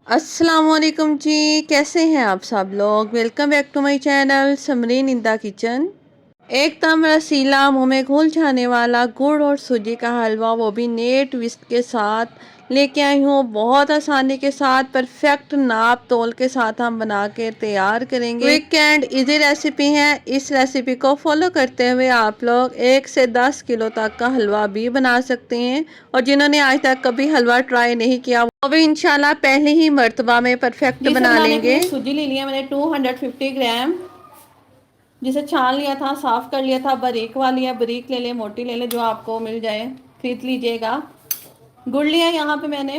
अस्सलाम वालेकुम जी। कैसे हैं आप सब लोग? Welcome back to my channel Samreen in the kitchen. एकदम रसीला मुंह में घुल जाने वाला गुड़ और सूजी का हलवा, वो भी नए ट्विस्ट के साथ लेके आई हूँ। बहुत आसानी के साथ परफेक्ट नाप तोल के साथ हम बना के तैयार करेंगे। क्विक एंड इजी रेसिपी है। इस रेसिपी को फॉलो करते हुए आप लोग 1 से 10 किलो तक का हलवा भी बना सकते हैं। और जिन्होंने आज तक कभी हलवा ट्राई नहीं किया वो भी इंशाल्लाह पहले ही मर्तबा में परफेक्ट बना लेंगे। सूजी ले लिया मैंने 250 ग्राम, जिसे छान लिया था, साफ कर लिया था। बारीक वाली है, बारीक ले ले, मोटी ले ले, जो आपको मिल जाए खरीद लीजिएगा। गुड़ लिया यहाँ पे मैंने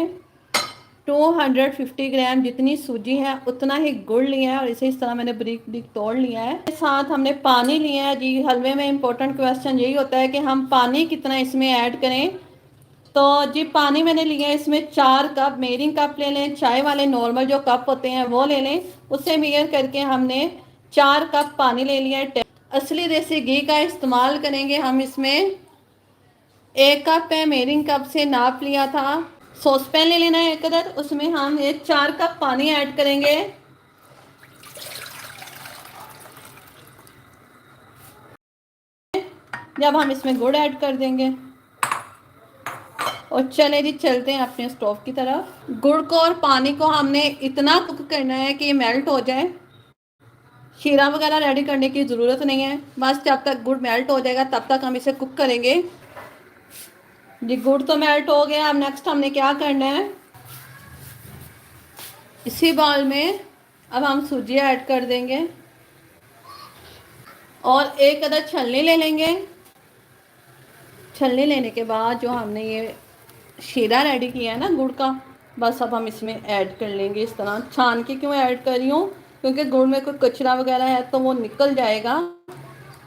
250 ग्राम, जितनी सूजी है उतना ही गुड़ लिया है और इसे इस तरह मैंने बारीक बारीक तोड़ लिया है। साथ हमने पानी लिया है जी। हलवे में इम्पोर्टेंट क्वेश्चन यही होता है कि हम पानी कितना इसमें ऐड करें। तो जी पानी मैंने लिया है इसमें 4 कप। मेजरिंग कप ले लें, चाय वाले नॉर्मल जो कप होते हैं वो ले लें, उससे मेजर करके हमने 4 कप पानी ले लिया है। असली देसी घी का इस्तेमाल करेंगे हम इसमें। 1 कप है, मेजरिंग कप से नाप लिया था। सॉस पैन ले लेना है एक अदर, उसमें हम ये 4 कप पानी ऐड करेंगे। जब हम इसमें गुड़ ऐड कर देंगे और चले जी चलते हैं अपने स्टोव की तरफ। गुड़ को और पानी को हमने इतना कुक करना है कि ये मेल्ट हो जाए। शीरा वगैरह रेडी करने की ज़रूरत नहीं है, बस जब तक गुड़ मेल्ट हो जाएगा तब तक हम इसे कुक करेंगे। जी गुड़ तो मेल्ट हो गया। अब नेक्स्ट हमने क्या करना है, इसी बाउल में अब हम सूजी ऐड कर देंगे और एक अदर छलनी ले लेंगे। छलनी लेने के बाद जो हमने ये शीरा रेडी किया है ना गुड़ का, बस अब हम इसमें ऐड कर लेंगे। इस तरह छान के क्यों ऐड कर रही हूँ, क्योंकि गुड़ में कोई कचरा वगैरह है तो वो निकल जाएगा,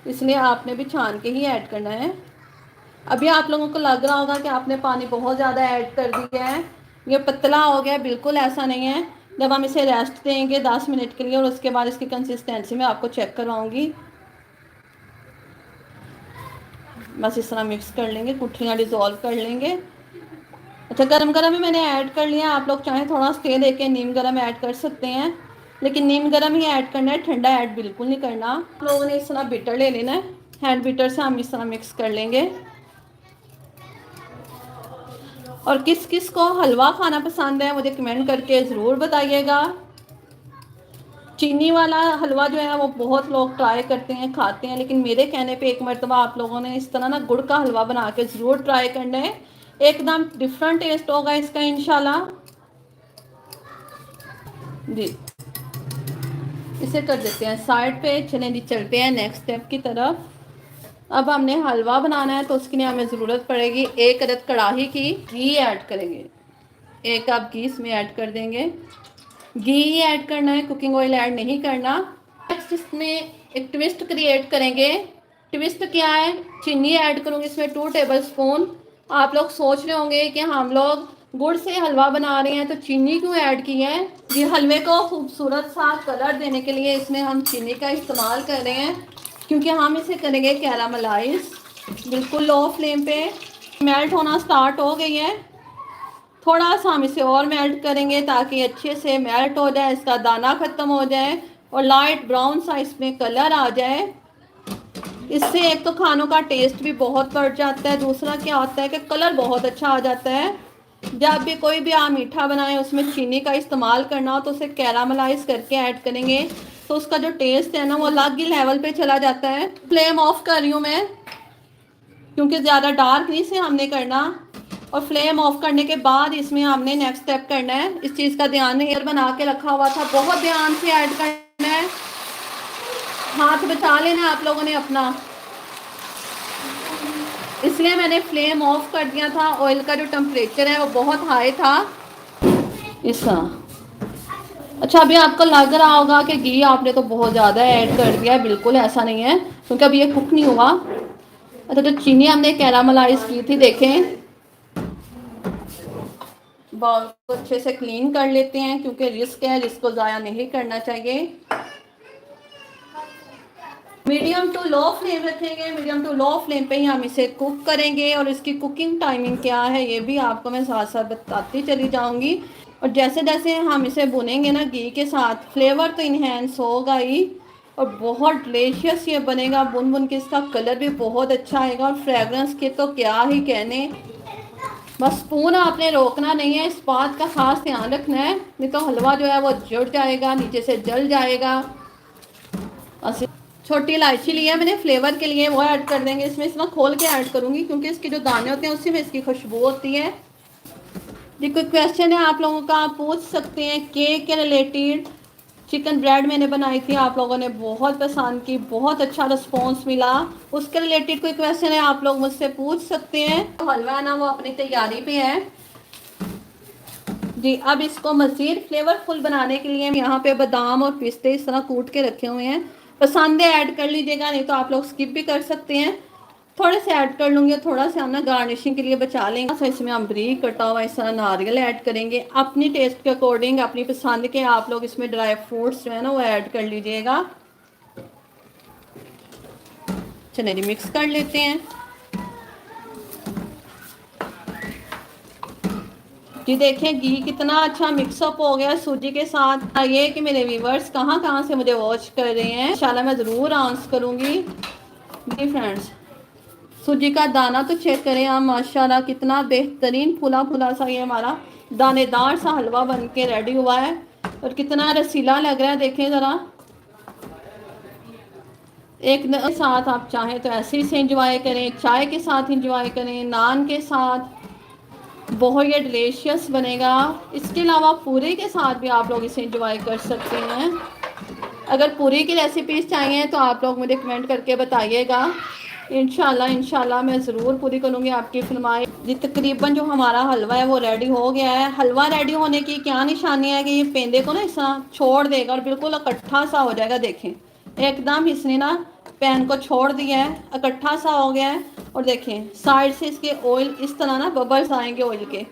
इसलिए आपने भी छान के ही ऐड करना है। अभी आप लोगों को लग रहा होगा कि आपने पानी बहुत ज़्यादा ऐड कर दिया है, ये पतला हो गया। बिल्कुल ऐसा नहीं है। जब हम इसे रेस्ट देंगे 10 मिनट के लिए और उसके बाद इसकी कंसिस्टेंसी में आपको चेक करवाऊँगी। बस इस तरह मिक्स कर लेंगे, गुठलियाँ डिज़ोल्व कर लेंगे। अच्छा गरम गरम ही मैंने ऐड कर लिया। आप लोग चाहें थोड़ा स्टे देके नीम गरम ऐड कर सकते हैं, लेकिन नीम गरम ही ऐड करना है, ठंडा ऐड बिल्कुल नहीं करना। आप लोगों ने इस तरह बीटर ले लेना है, हैंड बीटर से हम इस तरह मिक्स कर लेंगे। और किस किस को हलवा खाना पसंद है मुझे कमेंट करके ज़रूर बताइएगा। चीनी वाला हलवा जो है वो बहुत लोग ट्राई करते हैं, खाते हैं, लेकिन मेरे कहने पे एक मरतबा आप लोगों ने इस तरह ना गुड़ का हलवा बना के ज़रूर ट्राई करना है। एकदम डिफरेंट टेस्ट होगा इसका इंशाल्लाह जी। इसे कर देते हैं साइड पे। चलें जी चलते हैं नेक्स्ट स्टेप की तरफ। अब हमने हलवा बनाना है तो उसके लिए हमें ज़रूरत पड़ेगी एक अदद कढ़ाई की। घी ऐड करेंगे, 1 कप घी इसमें ऐड कर देंगे। घी ही ऐड करना है, कुकिंग ऑयल ऐड नहीं करना। नेक्स्ट इसमें एक ट्विस्ट क्रिएट करेंगे। ट्विस्ट क्या है, चीनी ऐड करूँगी इसमें 2 टेबल स्पून। आप लोग सोच रहे होंगे कि हम लोग गुड़ से हलवा बना रहे हैं तो चीनी क्यों ऐड की है। ये हलवे को खूबसूरत सा कलर देने के लिए इसमें हम चीनी का इस्तेमाल कर रहे हैं, क्योंकि हम इसे करेंगे कैरामलाइज। बिल्कुल लो फ्लेम पे। मेल्ट होना स्टार्ट हो गई है, थोड़ा सा हम इसे और मेल्ट करेंगे ताकि अच्छे से मेल्ट हो जाए, इसका दाना ख़त्म हो जाए और लाइट ब्राउन सा इसमें कलर आ जाए। इससे एक तो खानों का टेस्ट भी बहुत बढ़ जाता है, दूसरा क्या होता है कि कलर बहुत अच्छा आ जाता है। जब भी कोई भी आप मीठा बनाएं उसमें चीनी का इस्तेमाल करना हो तो उसे कैरामलाइज करके ऐड करेंगे तो उसका जो टेस्ट है ना वो अलग ही लेवल पे चला जाता है। फ्लेम ऑफ कर रही हूँ मैं, क्योंकि ज़्यादा डार्क नहीं से हमने करना। और फ्लेम ऑफ करने के बाद इसमें हमने नेक्स्ट स्टेप करना है, इस चीज़ का ध्यान है। बना के रखा हुआ था, बहुत ध्यान से ऐड करना है, हाथ बचा लेना आप लोगों ने अपना, इसलिए मैंने फ्लेम ऑफ कर दिया था। ऑयल का जो टेम्परेचर है वो बहुत हाई था इस तरह। अच्छा अभी आपको लग रहा होगा कि घी आपने तो बहुत ज़्यादा ऐड कर दिया है, बिल्कुल ऐसा नहीं है, क्योंकि अभी ये कुक नहीं हुआ। अच्छा जो चीनी हमने कैरामलाइज की थी, देखें बाउल को अच्छे से क्लीन कर लेते हैं, क्योंकि रिस्क है, रिस्क को ज़ाया नहीं करना चाहिए। मीडियम टू लो फ्लेम रखेंगे, मीडियम टू लो फ्लेम पे ही हम इसे कुक करेंगे। और इसकी कुकिंग टाइमिंग क्या है ये भी आपको मैं साथ साथ बताती चली जाऊंगी। और जैसे जैसे हम इसे भुनेंगे ना घी के साथ, फ्लेवर तो इन्हेंस होगा ही और बहुत डिलीशियस ये बनेगा। बुन बुन के इसका कलर भी बहुत अच्छा आएगा और फ्रेगरेंस के तो क्या ही कहने। बस स्पून आपने रोकना नहीं है, इस बात का खास ध्यान रखना है, नहीं तो हलवा जो है वो जुड़ जाएगा, नीचे से जल जाएगा। छोटी इलायची ली है मैंने फ्लेवर के लिए, वो ऐड कर देंगे इसमें। इसमें खोल के ऐड करूंगी क्योंकि इसके जो दाने होते हैं उसी में इसकी खुशबू होती है। जी कोई क्वेश्चन है आप लोगों का, आप पूछ सकते हैं केक के रिलेटेड। चिकन ब्रेड मैंने बनाई थी, आप लोगों ने बहुत पसंद की, बहुत अच्छा रिस्पॉन्स मिला। उसके रिलेटेड कोई क्वेश्चन है आप लोग मुझसे पूछ सकते हैं। तो हलवा है ना वो अपनी तैयारी पे है जी। अब इसको मज़ीद फ्लेवरफुल बनाने के लिए यहाँ पे बादाम और पिस्ते इस तरह कूट के रखे हुए हैं। पसंद है ऐड कर लीजिएगा, नहीं तो आप लोग स्किप भी कर सकते हैं। थोड़े से ऐड कर लूँगी, थोड़ा सा हम ना गार्निशिंग के लिए बचा लेंगे। तो इसमें हम बारीक कटा हुआ इस तरह नारियल ऐड करेंगे अपनी टेस्ट के अकॉर्डिंग, अपनी पसंद के। आप लोग इसमें ड्राई फ्रूट्स जो है ना वो ऐड कर लीजिएगा। चलिए जी मिक्स कर लेते हैं जी। देखें घी कितना अच्छा मिक्सअप हो गया सूजी के साथ। ये कि मेरे व्यूवर्स कहाँ कहाँ से मुझे वॉच कर रहे हैं, इंशाल्लाह मैं ज़रूर आंसर करूँगी जी। फ्रेंड्स सूजी का दाना तो चेक करें आप, माशाल्लाह कितना बेहतरीन फुला फुला सा ये हमारा दानेदार सा हलवा बन के रेडी हुआ है और कितना रसीला लग रहा है। देखें ज़रा, एक साथ आप चाहें तो ऐसे ही से इंजॉय करें, चाय के साथ इंजॉय करें, नान के साथ, बहुत ये डिलीशियस बनेगा। इसके अलावा पूरी के साथ भी आप लोग इसे इंजॉय कर सकते हैं। अगर पूरी की रेसिपीज चाहिए तो आप लोग मुझे कमेंट करके बताइएगा, इंशाल्लाह मैं ज़रूर पूरी करूँगी आपकी फरमाइश जी। तकरीबन जो हमारा हलवा है वो रेडी हो गया है। हलवा रेडी होने की क्या निशानी है कि ये पेंदे को ना इस तरह छोड़ देगा और बिल्कुल इकट्ठा सा हो जाएगा। देखें एकदम इसने ना पैन को छोड़ दिया है, इकट्ठा सा हो गया है। और देखें साइड से इसके ऑयल इस तरह ना बबल्स आएंगे ऑयल के,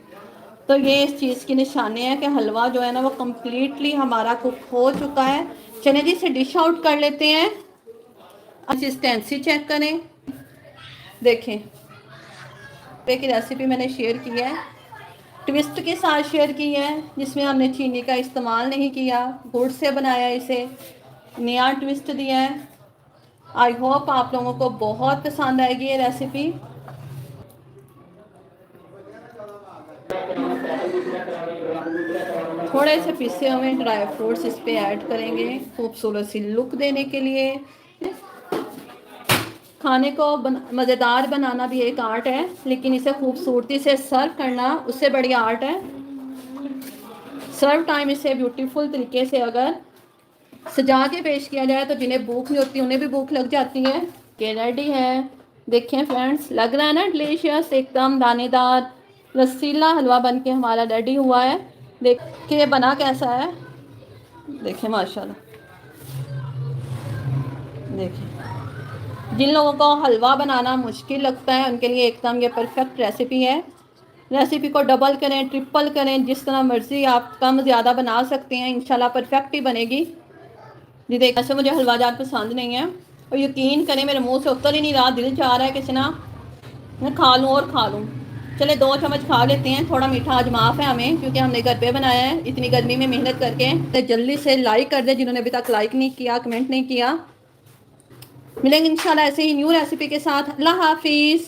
तो ये इस चीज़ की निशानी है कि हलवा जो है ना वो कम्प्लीटली हमारा कुक हो चुका है। चलिए जी इसे डिश आउट कर लेते हैं। कंसिस्टेंसी चेक करें, देखें की रेसिपी मैंने शेयर की है, ट्विस्ट के साथ शेयर की है, जिसमें हमने चीनी का इस्तेमाल नहीं किया, गुड़ से बनाया, इसे नया ट्विस्ट दिया है। आई होप आप लोगों को बहुत पसंद आएगी ये रेसिपी। थोड़े से पिसे हुए ड्राई फ्रूट्स इस पे ऐड करेंगे खूबसूरत सी लुक देने के लिए। खाने को मज़ेदार बनाना भी एक आर्ट है, लेकिन इसे खूबसूरती से सर्व करना उससे बड़ी आर्ट है। सर्व टाइम इसे ब्यूटीफुल तरीके से अगर सजा के पेश किया जाए तो जिन्हें भूख नहीं होती उन्हें भी भूख लग जाती है। कि रेडी है, देखें फ्रेंड्स, लग रहा है ना डिलीशियस, एकदम दानेदार रसीला हलवा बन के हमारा रेडी हुआ है। देखिए बना कैसा है, देखें माशाल्लाह। देखिए जिन लोगों को हलवा बनाना मुश्किल लगता है उनके लिए एकदम ये परफेक्ट रेसिपी है। रेसिपी को डबल करें, ट्रिपल करें, जिस तरह मर्ज़ी आप कम ज़्यादा बना सकते हैं, इंशाल्लाह परफेक्ट ही बनेगी जी। देख ऐसे मुझे हलवा ज़्यादा पसंद नहीं है और यकीन करें मेरे मुंह से उतर ही नहीं रहा, दिल चाह रहा है कि ना मैं खा लूँ और खा लूँ। चले 2 चम्मच खा लेते हैं, थोड़ा मीठा आज माफ़ है हमें क्योंकि हमने घर पे बनाया है इतनी गर्मी में मेहनत करके। तो जल्दी से लाइक कर दे जिन्होंने अभी तक लाइक नहीं किया, कमेंट नहीं किया। मिलेंगे इंशाल्लाह ऐसे ही न्यू रेसिपी के साथ। अल्लाह हाफिज़।